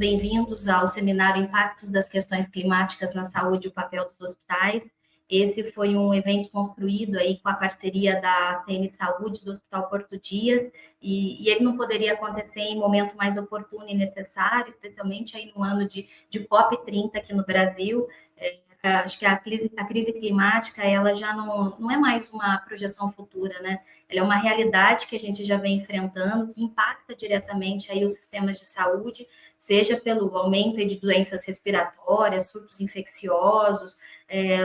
bem-vindos ao seminário Impactos das Questões Climáticas na Saúde e o Papel dos Hospitais. Esse foi um evento construído aí com a parceria da CN Saúde do Hospital Porto Dias, e ele não poderia acontecer em momento mais oportuno e necessário, especialmente aí no ano de COP30 aqui no Brasil. Acho que a crise climática, ela já não é mais uma projeção futura, né? Ela é uma realidade que a gente já vem enfrentando, que impacta diretamente aí os sistemas de saúde, seja pelo aumento de doenças respiratórias, surtos infecciosos,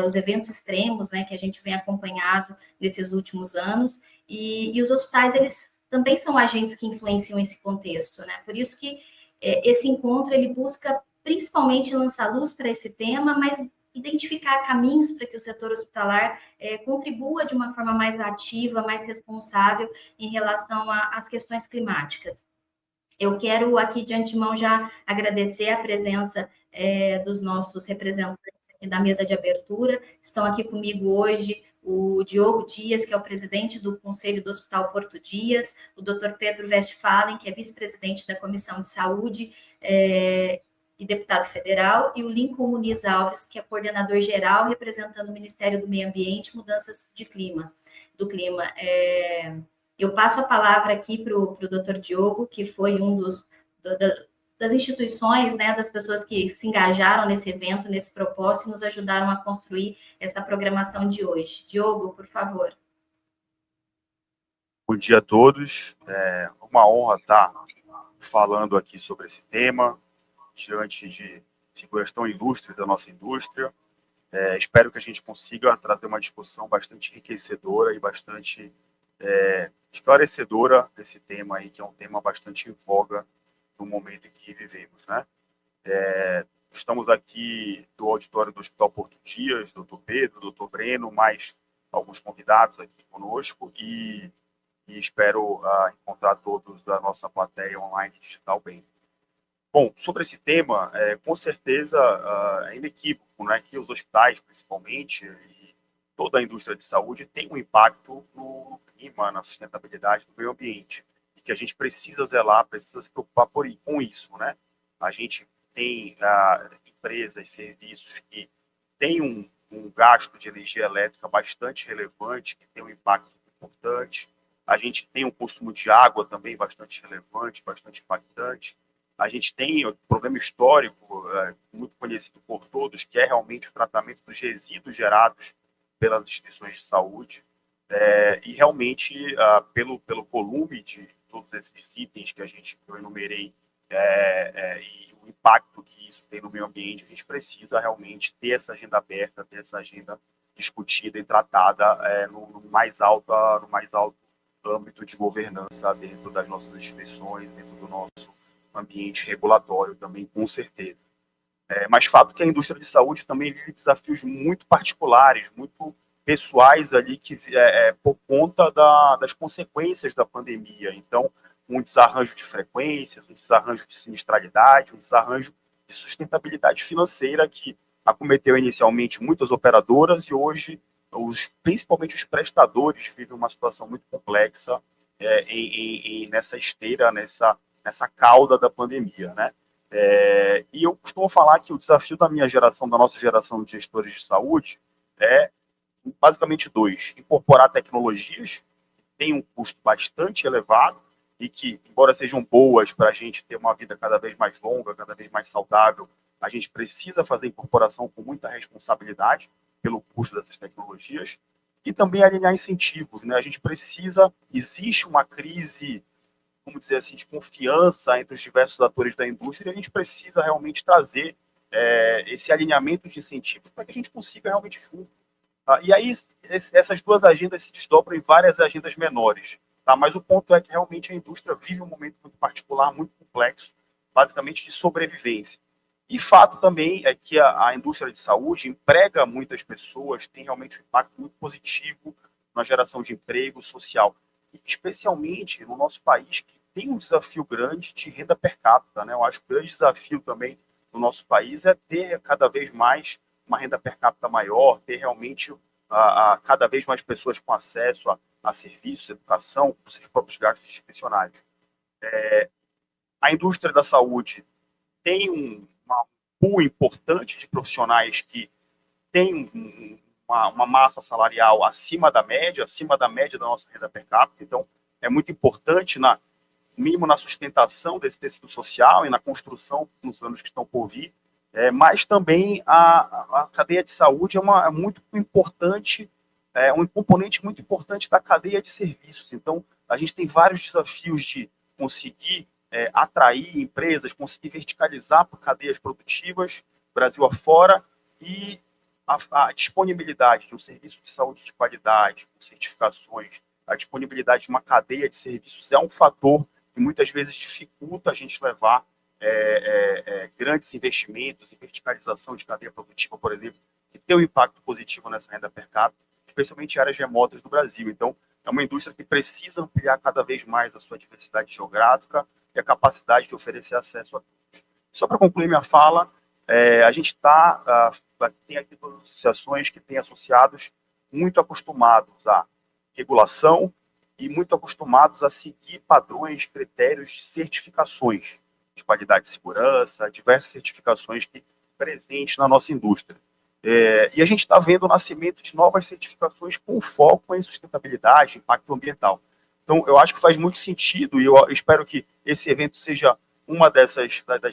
os eventos extremos, né, que a gente vem acompanhado nesses últimos anos, e os hospitais, eles também são agentes que influenciam esse contexto, né? Por isso que esse encontro, ele busca principalmente lançar luz para esse tema, mas identificar caminhos para que o setor hospitalar contribua de uma forma mais ativa, mais responsável em relação às questões climáticas. Eu quero aqui de antemão já agradecer a presença dos nossos representantes aqui da mesa de abertura. Estão aqui comigo hoje o Diogo Dias, que é o presidente do Conselho do Hospital Porto Dias, o Dr. Pedro Westphalen, que é vice-presidente da Comissão de Saúde e deputado federal, e o Lincoln Muniz Alves, que é coordenador geral, representando o Ministério do Meio Ambiente e Mudanças do Clima. Eu passo a palavra aqui para o Dr. Diogo, que foi das instituições, né, das pessoas que se engajaram nesse evento, nesse propósito, e nos ajudaram a construir essa programação de hoje. Diogo, por favor. Bom dia a todos. É uma honra estar falando aqui sobre esse tema, diante de figuras tão ilustres da nossa indústria. Espero que a gente consiga trazer uma discussão bastante enriquecedora e bastante esclarecedora desse tema aí, que é um tema bastante em voga no momento em que vivemos, né? Estamos aqui do auditório do Hospital Porto Dias, doutor Pedro, doutor Breno, mais alguns convidados aqui conosco, e espero encontrar todos da nossa plateia online digital bem. Bom, sobre esse tema, com certeza é inequívoco, né, que os hospitais, principalmente, e toda a indústria de saúde tem um impacto no clima, na sustentabilidade do meio ambiente, e que a gente precisa zelar, precisa se preocupar com isso, né? A gente tem empresas, serviços que têm um gasto de energia elétrica bastante relevante, que tem um impacto importante. A gente tem um consumo de água também bastante relevante, bastante impactante. A gente tem um problema histórico, muito conhecido por todos, que é realmente o tratamento dos resíduos gerados pelas instituições de saúde. E realmente, pelo volume de todos esses itens que eu enumerei, e o impacto que isso tem no meio ambiente, a gente precisa realmente ter essa agenda aberta, ter essa agenda discutida e tratada no mais alto âmbito de governança dentro das nossas instituições, dentro do nosso ambiente regulatório também, com certeza. Mas fato que a indústria de saúde também vive desafios muito particulares, muito pessoais ali, por conta das consequências da pandemia. Então, um desarranjo de frequências, um desarranjo de sinistralidade, um desarranjo de sustentabilidade financeira que acometeu inicialmente muitas operadoras, e hoje, principalmente os prestadores, vivem uma situação muito complexa nessa esteira, nessa cauda da pandemia, né? E eu costumo falar que o desafio da minha geração, da nossa geração de gestores de saúde, é basicamente dois: incorporar tecnologias que têm um custo bastante elevado e que, embora sejam boas para a gente ter uma vida cada vez mais longa, cada vez mais saudável, a gente precisa fazer incorporação com muita responsabilidade pelo custo dessas tecnologias, e também alinhar incentivos, né? Existe uma crise, vamos dizer assim, de confiança entre os diversos atores da indústria, e a gente precisa realmente trazer esse alinhamento de incentivos para que a gente consiga realmente junto. E aí, essas duas agendas se desdobram em várias agendas menores, tá? Mas o ponto é que realmente a indústria vive um momento muito particular, muito complexo, basicamente de sobrevivência. E fato também é que a indústria de saúde emprega muitas pessoas, tem realmente um impacto muito positivo na geração de emprego social, especialmente no nosso país, que tem um desafio grande de renda per capita, né? Eu acho que o grande desafio também no nosso país é ter cada vez mais uma renda per capita maior, ter realmente cada vez mais pessoas com acesso a serviços, educação, com seus próprios gastos discricionários. A indústria da saúde tem uma pool importante de profissionais que tem uma massa salarial acima da média da nossa renda per capita. Então, é muito importante, mínimo na sustentação desse tecido social e na construção nos anos que estão por vir, mas também a cadeia de saúde é muito importante, um componente muito importante da cadeia de serviços. Então, a gente tem vários desafios de conseguir atrair empresas, conseguir verticalizar por cadeias produtivas, Brasil afora, e a disponibilidade de um serviço de saúde de qualidade, com certificações, a disponibilidade de uma cadeia de serviços é um fator que muitas vezes dificulta a gente levar grandes investimentos em verticalização de cadeia produtiva, por exemplo, que tem um impacto positivo nessa renda per capita, especialmente em áreas remotas do Brasil. Então, é uma indústria que precisa ampliar cada vez mais a sua diversidade geográfica e a capacidade de oferecer acesso a todos. Só para concluir minha fala, a gente tem aqui todas as associações que têm associados muito acostumados à regulação e muito acostumados a seguir padrões, critérios de certificações de qualidade e segurança, diversas certificações que presentes na nossa indústria. E a gente está vendo o nascimento de novas certificações com foco em sustentabilidade, impacto ambiental. Então, eu acho que faz muito sentido e eu espero que esse evento seja uma das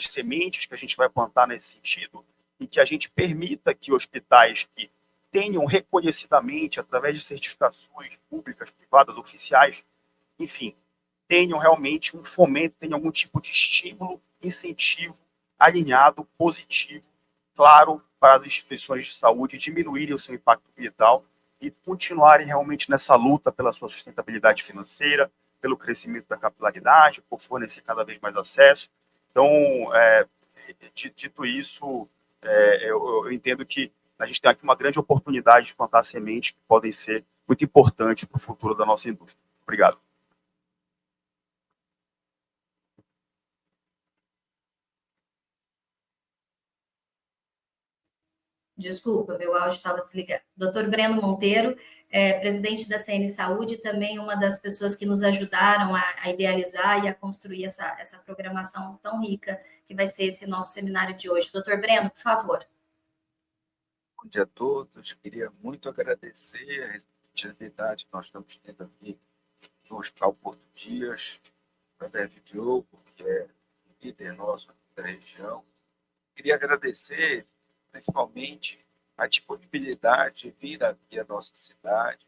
sementes que a gente vai plantar nesse sentido e que a gente permita que hospitais que tenham reconhecidamente, através de certificações públicas, privadas, oficiais, enfim, tenham realmente um fomento, tenham algum tipo de estímulo, incentivo, alinhado, positivo, claro, para as instituições de saúde diminuírem o seu impacto ambiental e continuarem realmente nessa luta pela sua sustentabilidade financeira, pelo crescimento da capilaridade, por fornecer cada vez mais acesso. Então, dito isso, eu entendo que a gente tem aqui uma grande oportunidade de plantar sementes que podem ser muito importantes para o futuro da nossa indústria. Obrigado. Desculpa, meu áudio estava desligado. Dr. Breno Monteiro, presidente da CN Saúde, também uma das pessoas que nos ajudaram a idealizar e a construir essa programação tão rica que vai ser esse nosso seminário de hoje. Dr. Breno, por favor. Bom dia a todos. Queria muito agradecer a receptividade que nós estamos tendo aqui no Hospital Porto Dias, através do Diogo, que é líder nosso aqui da região. Queria agradecer principalmente a disponibilidade de vir aqui à nossa cidade,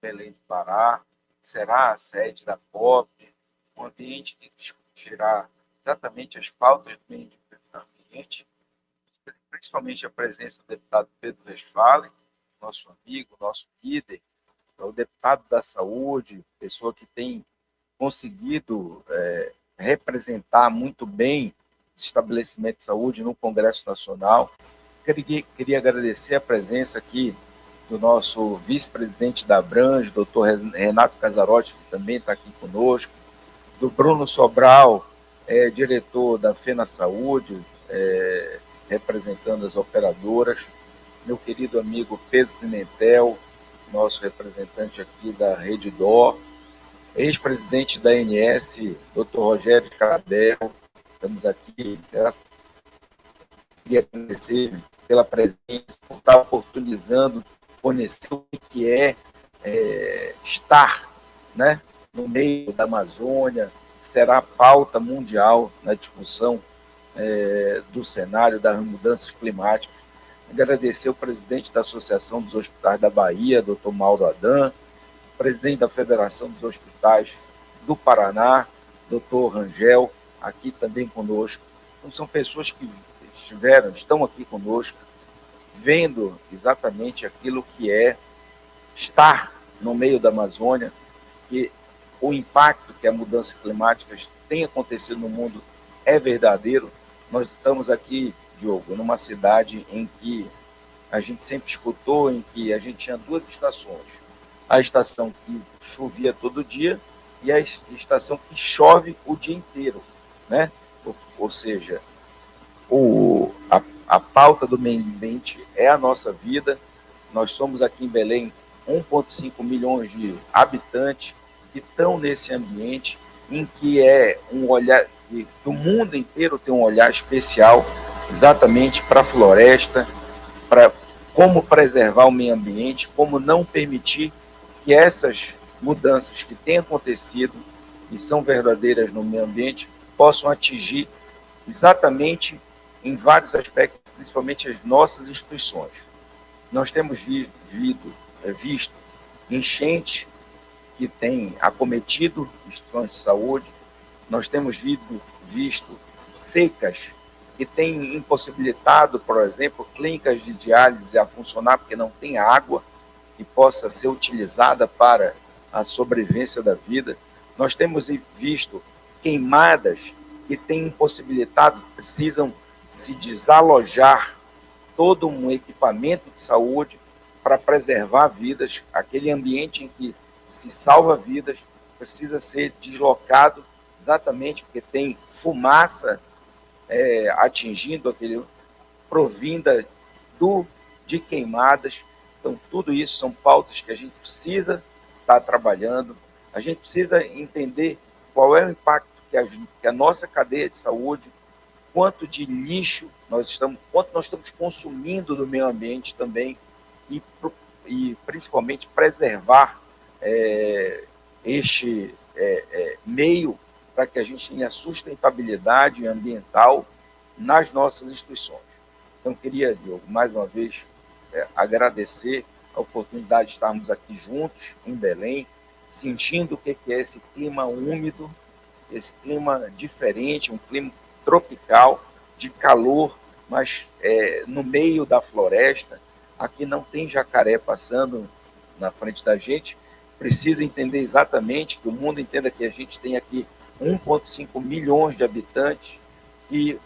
Belém do Pará, será a sede da COP, um ambiente que discutirá exatamente as pautas do meio ambiente, principalmente a presença do deputado Pedro Westphalen, nosso amigo, nosso líder, o deputado da saúde, pessoa que tem conseguido representar muito bem o estabelecimento de saúde no Congresso Nacional. Queria agradecer a presença aqui do nosso vice-presidente da Abrange, doutor Renato Casarotti, que também está aqui conosco, do Bruno Sobral, diretor da FENA Saúde, representando as operadoras, meu querido amigo Pedro Pimentel, nosso representante aqui da Rede DOR, ex-presidente da ANS, doutor Rogério Cadel, estamos aqui, queria agradecer pela presença, por estar oportunizando, conhecer o que é estar, né, no meio da Amazônia, que será a pauta mundial na discussão do cenário das mudanças climáticas. Agradecer o presidente da Associação dos Hospitais da Bahia, doutor Mauro Adam, presidente da Federação dos Hospitais do Paraná, doutor Rangel, aqui também conosco. Então, são pessoas que estão aqui conosco, vendo exatamente aquilo que é estar no meio da Amazônia, que o impacto que a mudança climática tem acontecido no mundo é verdadeiro. Nós estamos aqui, Diogo, numa cidade em que a gente sempre escutou, em que a gente tinha duas estações. A estação que chovia todo dia e a estação que chove o dia inteiro, né? Ou seja, a pauta do meio ambiente é a nossa vida. Nós somos aqui em Belém 1,5 milhões de habitantes que estão nesse ambiente em que é um olhar, que o mundo inteiro tem um olhar especial exatamente para a floresta, para como preservar o meio ambiente, como não permitir que essas mudanças que têm acontecido e são verdadeiras no meio ambiente possam atingir exatamente em vários aspectos, principalmente as nossas instituições. Nós temos visto enchentes que têm acometido instituições de saúde, nós temos visto secas que têm impossibilitado, por exemplo, clínicas de diálise a funcionar porque não tem água que possa ser utilizada para a sobrevivência da vida. Nós temos visto queimadas que têm impossibilitado, precisam se desalojar todo um equipamento de saúde para preservar vidas. Aquele ambiente em que se salva vidas precisa ser deslocado exatamente porque tem fumaça atingindo aquele, provinda de queimadas. Então, tudo isso são pautas que a gente precisa estar trabalhando. A gente precisa entender qual é o impacto que a nossa cadeia de saúde, quanto de lixo quanto nós estamos consumindo do meio ambiente também, e principalmente preservar este meio para que a gente tenha sustentabilidade ambiental nas nossas instituições. Então, queria, Diogo, mais uma vez, agradecer a oportunidade de estarmos aqui juntos, em Belém, sentindo o que é esse clima úmido, esse clima diferente, um clima tropical, de calor, mas no meio da floresta. Aqui não tem jacaré passando na frente da gente. Precisa entender exatamente, que o mundo entenda que a gente tem aqui 1,5 milhões de habitantes, que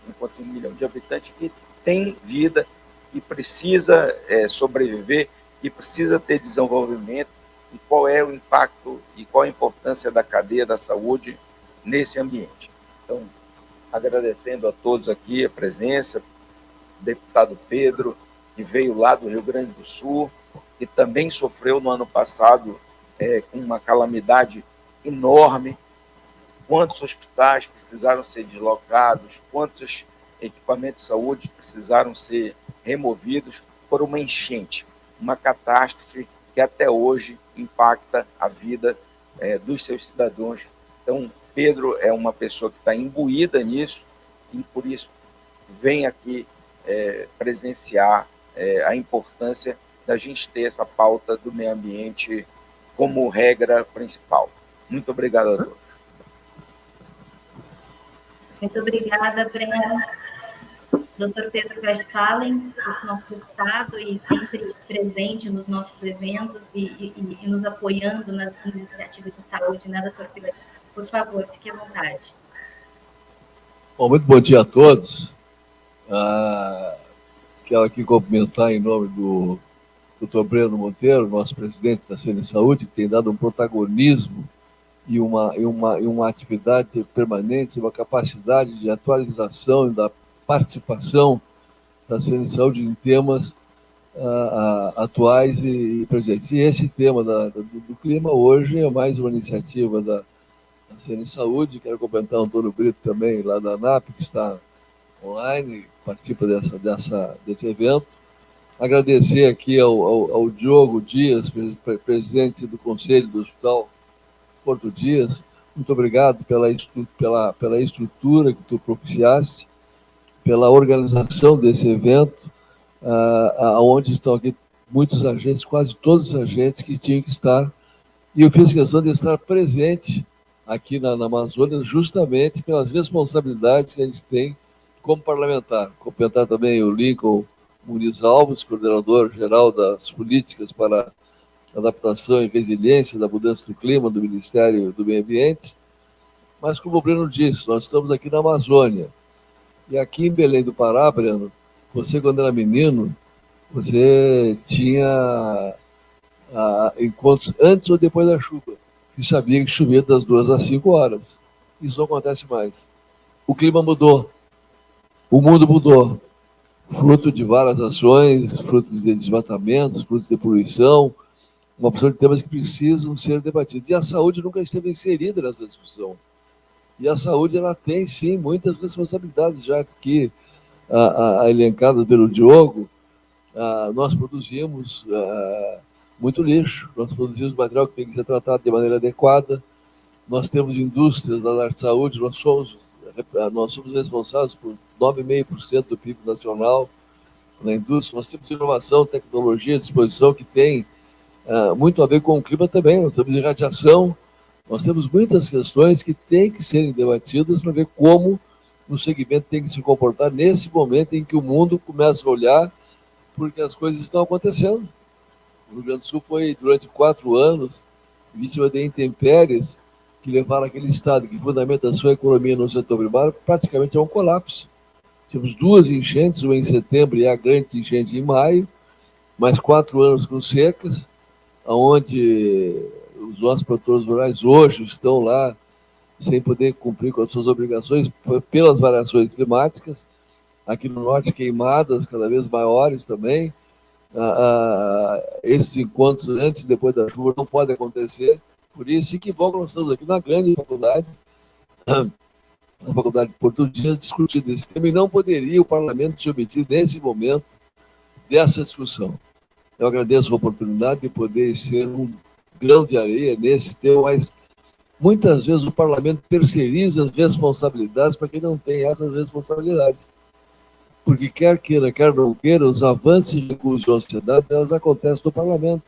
tem vida, que precisa sobreviver, que precisa ter desenvolvimento, e qual é o impacto e qual a importância da cadeia da saúde nesse ambiente. Então, agradecendo a todos aqui a presença, o deputado Pedro, que veio lá do Rio Grande do Sul, que também sofreu no ano passado com uma calamidade enorme. Quantos hospitais precisaram ser deslocados, quantos equipamentos de saúde precisaram ser removidos por uma enchente, uma catástrofe que até hoje impacta a vida dos seus cidadãos. Então, Pedro é uma pessoa que está imbuída nisso e, por isso, vem aqui presenciar a importância da gente ter essa pauta do meio ambiente como regra principal. Muito obrigado a todos. Muito obrigada, Breno. Dr. Pedro Westphalen, nosso deputado e sempre presente nos nossos eventos e nos apoiando nas iniciativas de saúde, né, doutor Pedro? Por favor, fique à vontade. Bom, muito bom dia a todos. Quero aqui cumprimentar em nome do Dr. Breno Monteiro, nosso presidente da CN Saúde, que tem dado um protagonismo e uma atividade permanente, uma capacidade de atualização e da participação da CN Saúde em temas atuais e presentes. E esse tema do clima hoje é mais uma iniciativa da CN Saúde. Quero cumprimentar o Antônio Brito também, lá da ANAP, que está online, participa desse evento. Agradecer aqui ao Diogo Dias, presidente do Conselho do Hospital Porto Dias. Muito obrigado pela estrutura que tu propiciaste, pela organização desse evento, onde estão aqui muitos agentes, quase todos os agentes que tinham que estar, e eu fiz questão de estar presente aqui na Amazônia, justamente pelas responsabilidades que a gente tem como parlamentar. Cumprimentar também o Lincoln Muniz Alves, coordenador-geral das políticas para adaptação e resiliência da mudança do clima do Ministério do Meio Ambiente. Mas, como o Breno disse, nós estamos aqui na Amazônia. E aqui em Belém do Pará, Breno, você, quando era menino, você tinha encontros antes ou depois da chuva. Você sabia que chovia das 2 às 5 horas. Isso não acontece mais. O clima mudou. O mundo mudou. Fruto de várias ações, frutos de desmatamentos, frutos de poluição, uma porção de temas que precisam ser debatidos. E a saúde nunca esteve inserida nessa discussão. E a saúde, ela tem, sim, muitas responsabilidades, já que, elencada pelo Diogo, nós produzimos muito lixo, nós produzimos material que tem que ser tratado de maneira adequada, nós temos indústrias da área de saúde, nós somos responsáveis por 9,5% do PIB nacional na indústria, nós temos inovação, tecnologia, disposição que tem muito a ver com o clima também, nós temos irradiação, nós temos muitas questões que têm que serem debatidas para ver como o segmento tem que se comportar nesse momento em que o mundo começa a olhar porque as coisas estão acontecendo. O Rio Grande do Sul foi, durante 4 anos, vítima de intempéries que levaram aquele estado que fundamenta a sua economia no setor primário praticamente a um colapso. Tivemos 2 enchentes, uma em setembro e a grande enchente em maio, mais 4 anos com secas, onde os nossos produtores rurais hoje estão lá sem poder cumprir com as suas obrigações pelas variações climáticas. Aqui no norte, queimadas cada vez maiores também. Esses encontros antes e depois da chuva não podem acontecer. Por isso, e que bom que nós estamos aqui na grande faculdade, na Faculdade de Porto Dias, discutindo esse tema, e não poderia o parlamento se omitir nesse momento dessa discussão. Eu agradeço a oportunidade de poder ser um grão de areia nesse tema, mas muitas vezes o parlamento terceiriza as responsabilidades para quem não tem essas responsabilidades. Porque quer queira, quer não queira, os avanços e recursos da sociedade, elas acontecem no parlamento.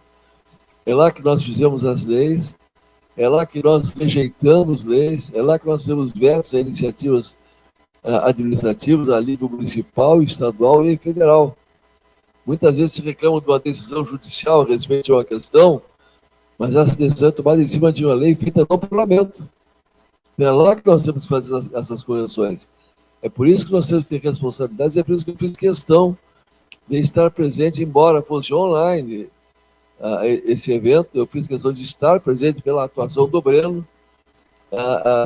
É lá que nós fizemos as leis, é lá que nós rejeitamos leis, é lá que nós temos vetos a iniciativas administrativas a nível municipal, estadual e federal. Muitas vezes se reclama de uma decisão judicial a respeito de uma questão, mas essa decisão é tomada em cima de uma lei feita no parlamento. É lá que nós temos que fazer essas correções. É por isso que nós temos que ter responsabilidades, é por isso que eu fiz questão de estar presente, embora fosse online esse evento, eu fiz questão de estar presente pela atuação do Breno,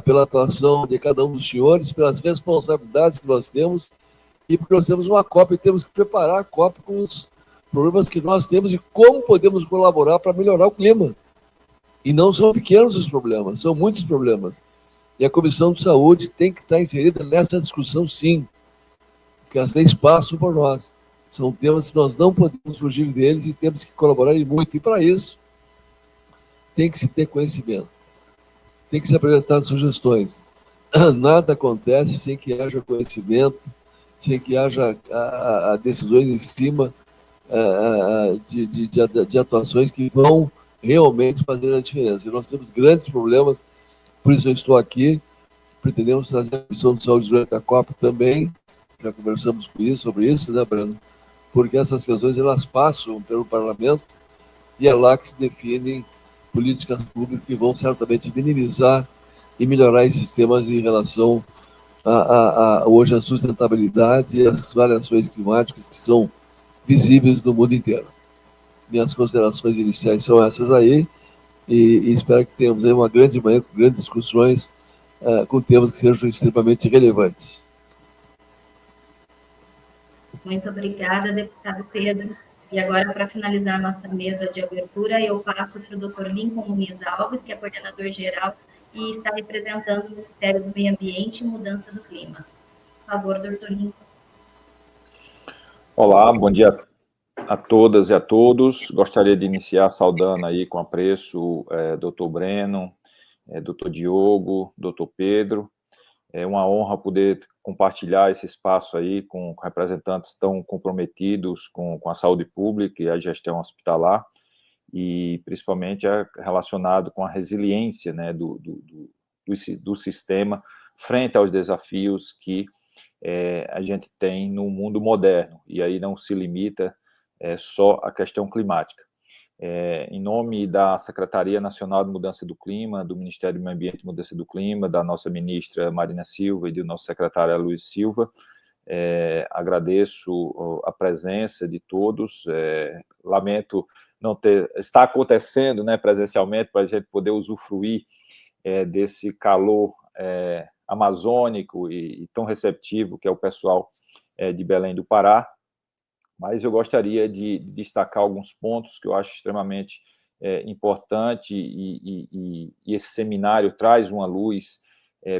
pela atuação de cada um dos senhores, pelas responsabilidades que nós temos, e porque nós temos uma COP e temos que preparar a COP com os problemas que nós temos e como podemos colaborar para melhorar o clima. E não são pequenos os problemas, são muitos problemas. E a Comissão de Saúde tem que estar inserida nessa discussão, sim, porque as leis passam por nós. São temas que nós não podemos fugir deles e temos que colaborar muito. E, para isso, tem que se ter conhecimento, tem que se apresentar sugestões. Nada acontece sem que haja conhecimento, sem que haja decisões em cima de atuações que vão realmente fazer a diferença. E nós temos grandes problemas, por isso eu estou aqui. Pretendemos trazer a Comissão de Saúde durante a COP também, já conversamos sobre isso, né, Breno? Porque essas questões, elas passam pelo parlamento e é lá que se definem políticas públicas que vão certamente minimizar e melhorar esses temas em relação hoje a sustentabilidade e as variações climáticas que são visíveis no mundo inteiro. Minhas considerações iniciais são essas aí, e espero que tenhamos aí uma grande manhã com grandes discussões com temas que sejam extremamente relevantes. Muito obrigada, deputado Pedro. E agora, para finalizar a nossa mesa de abertura, eu passo para o Dr. Lincoln Muniz Alves, que é coordenador-geral e está representando o Ministério do Meio Ambiente e Mudança do Clima. Por favor, Dr. Lincoln. Olá, bom dia a todas e a todos. Gostaria de iniciar saudando aí com apreço Dr. Breno, Dr. Diogo, Dr. Pedro. É uma honra poder compartilhar esse espaço aí com representantes tão comprometidos com a saúde pública e a gestão hospitalar, e principalmente relacionado com a resiliência, né, do sistema frente aos desafios que a gente tem no mundo moderno, e aí não se limita só à questão climática. Em nome da Secretaria Nacional de Mudança do Clima, do Ministério do Meio Ambiente e Mudança do Clima, da nossa ministra Marina Silva e do nosso secretário Luiz Silva, agradeço a presença de todos. Lamento não estar acontecendo, né, presencialmente, para a gente poder usufruir desse calor amazônico e tão receptivo que é o pessoal de Belém do Pará. Mas eu gostaria de destacar alguns pontos que eu acho extremamente importante, e esse seminário traz uma luz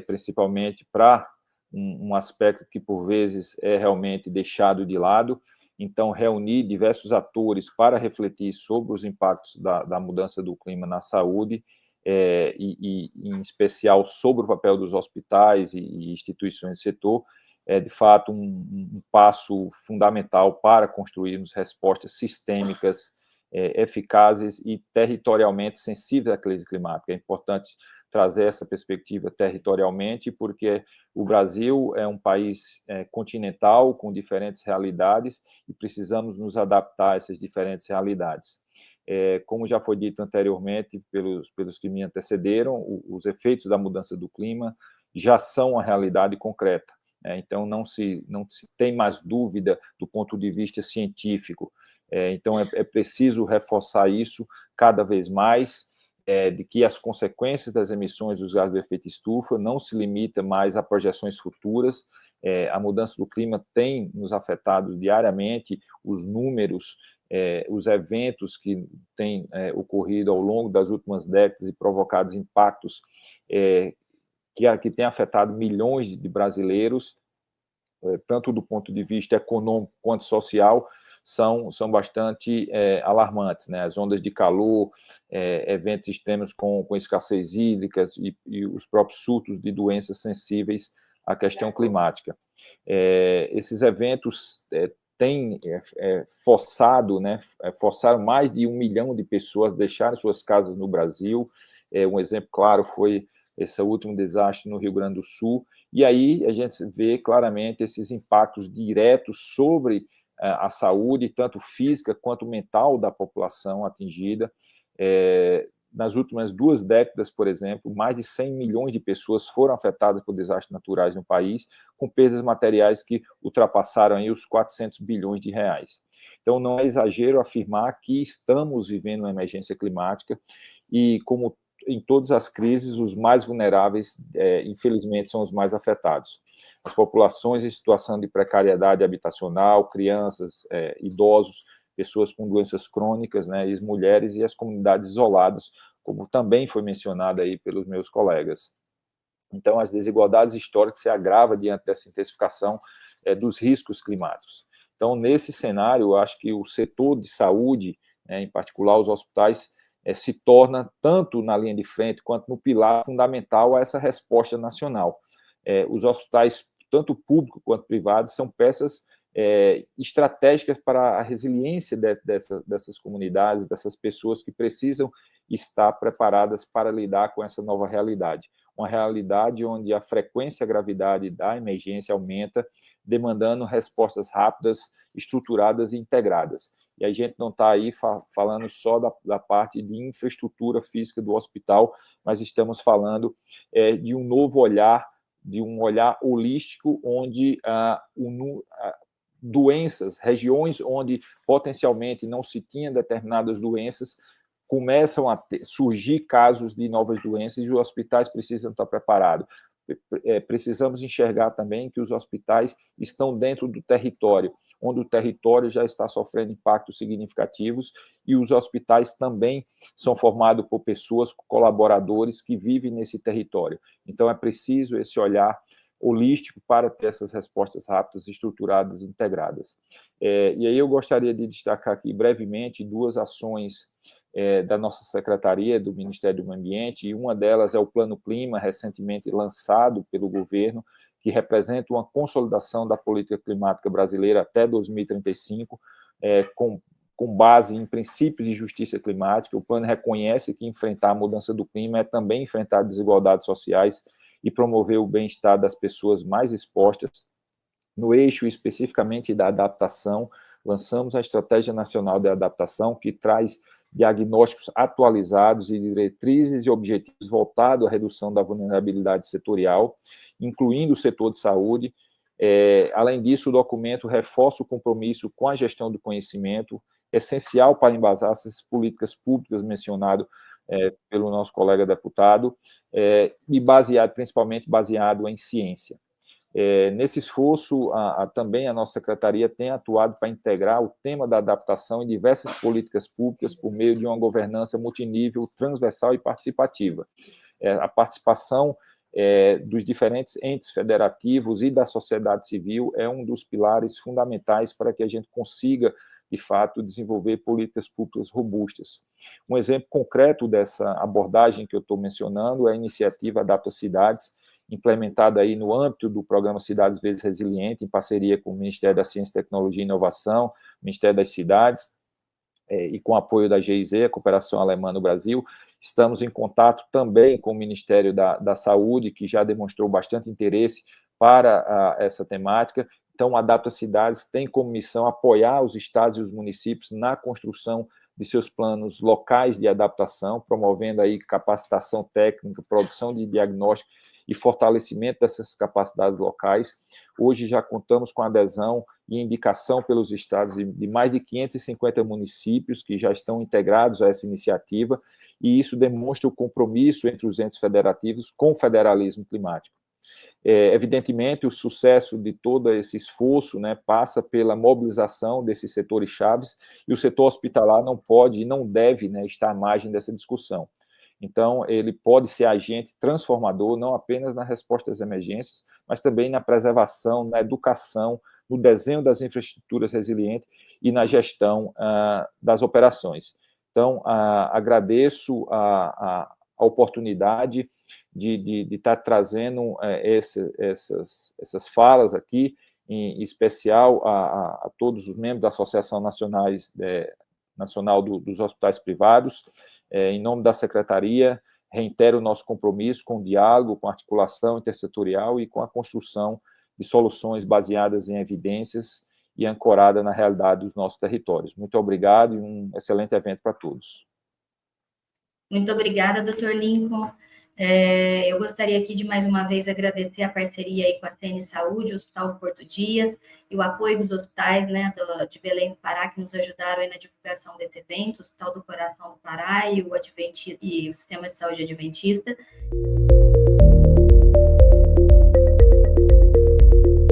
principalmente para um aspecto que, por vezes, é realmente deixado de lado. Então, reunir diversos atores para refletir sobre os impactos da mudança do clima na saúde, e, em especial, sobre o papel dos hospitais e instituições do setor, é, de fato, um passo fundamental para construirmos respostas sistêmicas, eficazes e territorialmente sensíveis à crise climática. É importante trazer essa perspectiva territorialmente, porque o Brasil é um país continental, com diferentes realidades, e precisamos nos adaptar a essas diferentes realidades. Como já foi dito anteriormente pelos que me antecederam, os efeitos da mudança do clima já são uma realidade concreta. Então, não se tem mais dúvida do ponto de vista científico. Então, é preciso reforçar isso cada vez mais, de que as consequências das emissões dos gases de efeito estufa não se limita mais a projeções futuras. A mudança do clima tem nos afetado diariamente, os números, os eventos que têm ocorrido ao longo das últimas décadas e provocado impactos que têm afetado milhões de brasileiros, tanto do ponto de vista econômico quanto social, são bastante alarmantes, né? As ondas de calor, eventos extremos com escassez hídrica e os próprios surtos de doenças sensíveis à questão climática. Esses eventos têm forçado, né? Forçaram mais de 1 milhão de pessoas a deixarem suas casas no Brasil. Um exemplo claro foi esse último desastre no Rio Grande do Sul, e aí a gente vê claramente esses impactos diretos sobre a saúde, tanto física quanto mental da população atingida. Nas últimas 2 décadas, por exemplo, mais de 100 milhões de pessoas foram afetadas por desastres naturais no país, com perdas materiais que ultrapassaram aí os 400 bilhões de reais. Então, não é exagero afirmar que estamos vivendo uma emergência climática e, como em todas as crises, os mais vulneráveis, infelizmente, são os mais afetados. As populações em situação de precariedade habitacional, crianças, idosos, pessoas com doenças crônicas, né, e mulheres e as comunidades isoladas, como também foi mencionado aí pelos meus colegas. Então, as desigualdades históricas se agravam diante dessa intensificação dos riscos climáticos. Então, nesse cenário, eu acho que o setor de saúde, em particular os hospitais, se torna, tanto na linha de frente quanto no pilar fundamental a essa resposta nacional. Os hospitais, tanto públicos quanto privados, são peças estratégicas para a resiliência dessas comunidades, dessas pessoas que precisam estar preparadas para lidar com essa nova realidade. Uma realidade onde a frequência e a gravidade da emergência aumenta, demandando respostas rápidas, estruturadas e integradas. E a gente não está aí falando só da parte de infraestrutura física do hospital, mas estamos falando de um novo olhar, de um olhar holístico, onde doenças, regiões onde potencialmente não se tinha determinadas doenças, começam a surgir casos de novas doenças e os hospitais precisam estar preparados. Precisamos enxergar também que os hospitais estão dentro do território, onde o território já está sofrendo impactos significativos, e os hospitais também são formados por pessoas, colaboradores que vivem nesse território. Então, é preciso esse olhar holístico para ter essas respostas rápidas, estruturadas e integradas. E aí eu gostaria de destacar aqui brevemente 2 ações da nossa Secretaria, do Ministério do Meio Ambiente, e uma delas é o Plano Clima, recentemente lançado pelo governo, que representa uma consolidação da política climática brasileira até 2035, com base em princípios de justiça climática. O plano reconhece que enfrentar a mudança do clima é também enfrentar desigualdades sociais e promover o bem-estar das pessoas mais expostas. No eixo especificamente da adaptação, lançamos a Estratégia Nacional de Adaptação, que traz diagnósticos atualizados e diretrizes e objetivos voltados à redução da vulnerabilidade setorial, incluindo o setor de saúde. Além disso, o documento reforça o compromisso com a gestão do conhecimento, essencial para embasar essas políticas públicas mencionadas pelo nosso colega deputado, e principalmente baseado em ciência. Nesse esforço, também a nossa secretaria tem atuado para integrar o tema da adaptação em diversas políticas públicas por meio de uma governança multinível, transversal e participativa. A participação dos diferentes entes federativos e da sociedade civil é um dos pilares fundamentais para que a gente consiga, de fato, desenvolver políticas públicas robustas. Um exemplo concreto dessa abordagem que eu estou mencionando é a iniciativa Adapta Cidades, implementada aí no âmbito do programa Cidades Verdes Resilientes, em parceria com o Ministério da Ciência, Tecnologia e Inovação, Ministério das Cidades, e com apoio da GIZ, a Cooperação Alemã no Brasil. Estamos em contato também com o Ministério da Saúde, que já demonstrou bastante interesse para essa temática. Então, a Adapta Cidades tem como missão apoiar os estados e os municípios na construção de seus planos locais de adaptação, promovendo aí capacitação técnica, produção de diagnóstico e fortalecimento dessas capacidades locais. Hoje já contamos com adesão e indicação pelos estados de mais de 550 municípios que já estão integrados a essa iniciativa, e isso demonstra o compromisso entre os entes federativos com o federalismo climático. Evidentemente, o sucesso de todo esse esforço, né, passa pela mobilização desses setores chaves, e o setor hospitalar não pode e não deve, né, estar à margem dessa discussão. Então, ele pode ser agente transformador, não apenas na resposta às emergências, mas também na preservação, na educação, no desenho das infraestruturas resilientes e na gestão das operações. Então, agradeço a oportunidade de estar trazendo essas falas aqui, em especial a todos os membros da Associação Nacional dos Hospitais Privados. Em nome da Secretaria, reitero o nosso compromisso com o diálogo, com a articulação intersetorial e com a construção de soluções baseadas em evidências e ancorada na realidade dos nossos territórios. Muito obrigado e um excelente evento para todos. Muito obrigada, Dr. Lincoln. Eu gostaria aqui de mais uma vez agradecer a parceria aí com a CN Saúde, o Hospital Porto Dias e o apoio dos hospitais, né, de Belém do Pará, que nos ajudaram aí na divulgação desse evento, o Hospital do Coração do Pará e o Sistema de Saúde Adventista.